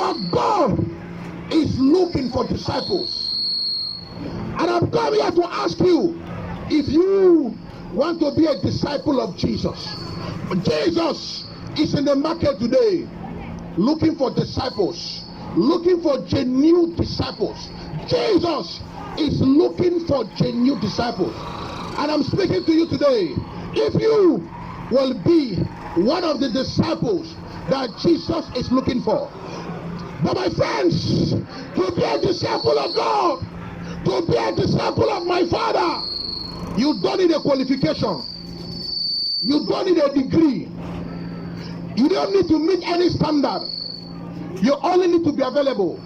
Our God is looking for disciples. And I'm come here to ask you, if you want to be a disciple of Jesus. Jesus is in the market today looking for disciples, looking for genuine disciples. Jesus is looking for genuine disciples. And I'm speaking to you today. If you will be one of the disciples that Jesus is looking for. But my friends, to be a disciple of God, to be a disciple of my Father, you don't need a qualification. You don't need a degree. You don't need to meet any standard. You only need to be available.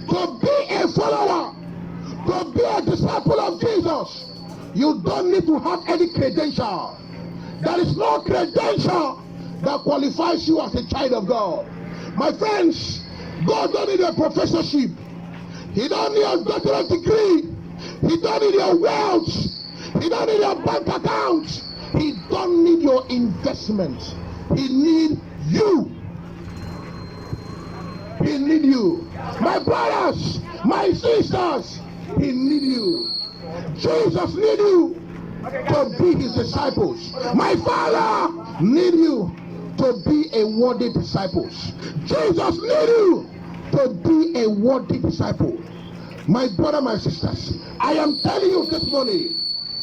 To be a follower, to be a disciple of Jesus, you don't need to have any credential. There is no credential that qualifies you as a child of God. My friends, God don't need a professorship. He don't need a doctorate degree. He don't need your wealth. He don't need your bank account. He don't need your investment. He need you. He need you. My brothers, my sisters, he need you. Jesus need you to be his disciples. My Father need you to be a worthy disciples. Jesus need you to be a worthy disciple. My brother, my sisters, I am telling you this morning,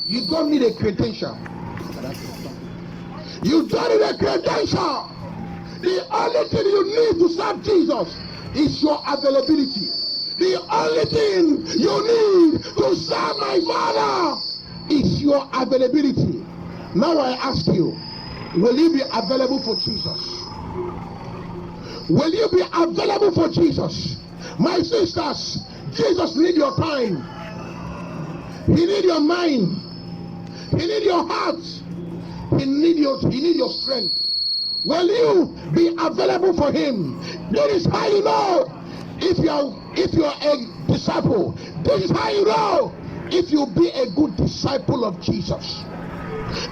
you don't need a credential. You don't need a credential. The only thing you need to serve Jesus is your availability. The only thing you need to serve my Father is your availability. Now I ask you, will you be available for Jesus? Will you be available for Jesus? My sisters, Jesus needs your time. He needs your mind. He needs your heart. He needs your strength. Will you be available for him? This is how you know if you're a disciple. This is how you know if you be a good disciple of Jesus.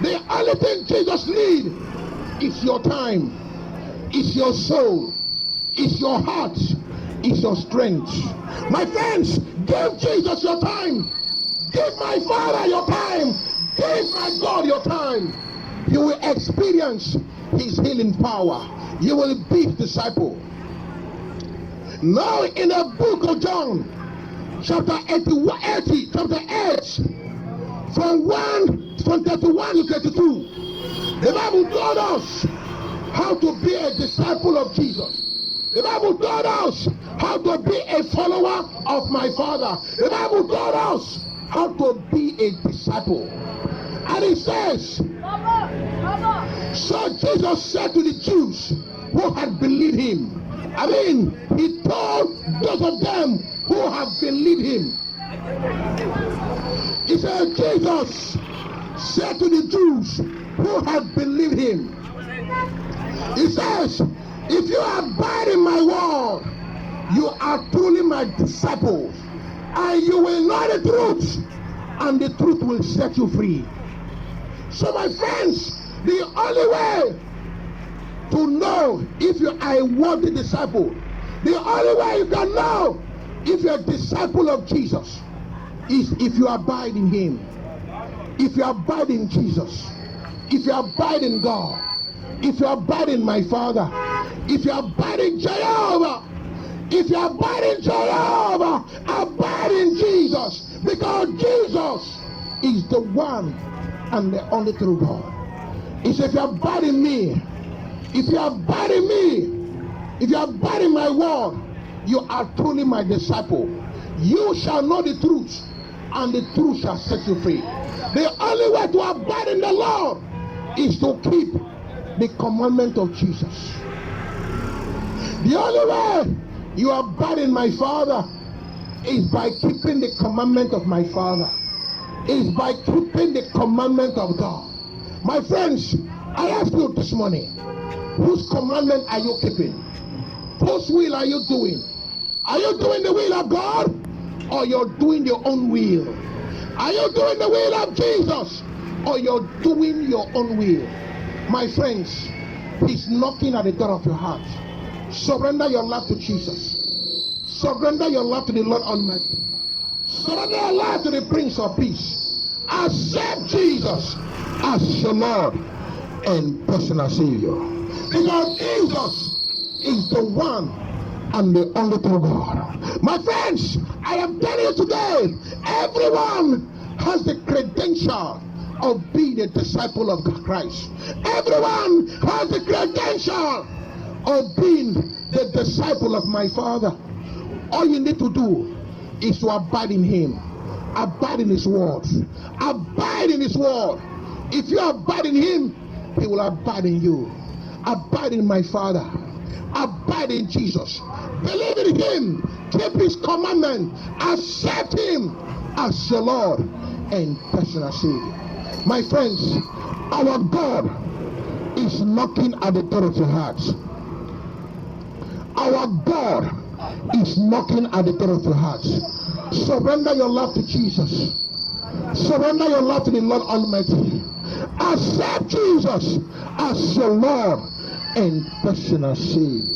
The only thing Jesus needs is your time, is your soul, is your heart, is your strength. My friends, give Jesus your time. Give my Father your time. Give my God your time. You will experience his healing power. You will be his disciple. Now in the book of John, chapter 80, chapter 8, from 31 to 32, the Bible told us how to be a disciple of Jesus. The Bible told us how to be a follower of my Father. The Bible told us how to be a disciple. And it says, so Jesus said to the Jews who had believed him, he told those of them who have believed him. He said, Jesus said to the Jews who had believed him, he says, if you abide in my word, you are truly my disciples, and you will know the truth, and the truth will set you free. So my friends, the only way to know if you are a worthy disciple, the only way you can know if you're a disciple of Jesus is if you abide in him. If you abide in Jesus, if you abide in God, if you abide in my Father, if you abide in Jehovah, if you abide in Jehovah, abide in Jesus, because Jesus is the one and the only true God. He said, if you abide in me, if you abide in me, if you abide in my word, you are truly my disciple. You shall know the truth, and the truth shall set you free. The only way to abide in the Lord is to keep the commandment of Jesus. The only way you abide in my Father is by keeping the commandment of my Father, is by keeping the commandment of God. My friends, I ask you this morning, whose commandment are you keeping? Whose will are you doing? Are you doing the will of God, or you're doing your own will? Are you doing the will of Jesus, or you're doing your own will? My friends, he's knocking at the door of your heart. Surrender your life to Jesus. Surrender your life to the Lord Almighty. Surrender your life to the Prince of Peace. Accept Jesus as your Lord and personal Savior. Because Jesus is the one and the only true God. My friends, I am telling you today, everyone has the credential of being a disciple of Christ. Everyone has the credential of being the disciple of my Father. All you need to do is to abide in Him. Abide in His word. Abide in His word. If you abide in Him, He will abide in you. Abide in my Father. Abide in Jesus. Believe in Him. Keep His commandment. Accept Him as your Lord and personal Savior. My friends, our God is knocking at the door of your heart. Our God is knocking at the door of your heart. Surrender your life to Jesus. Surrender your life to the Lord Almighty. Accept Jesus as your Lord and personal Savior.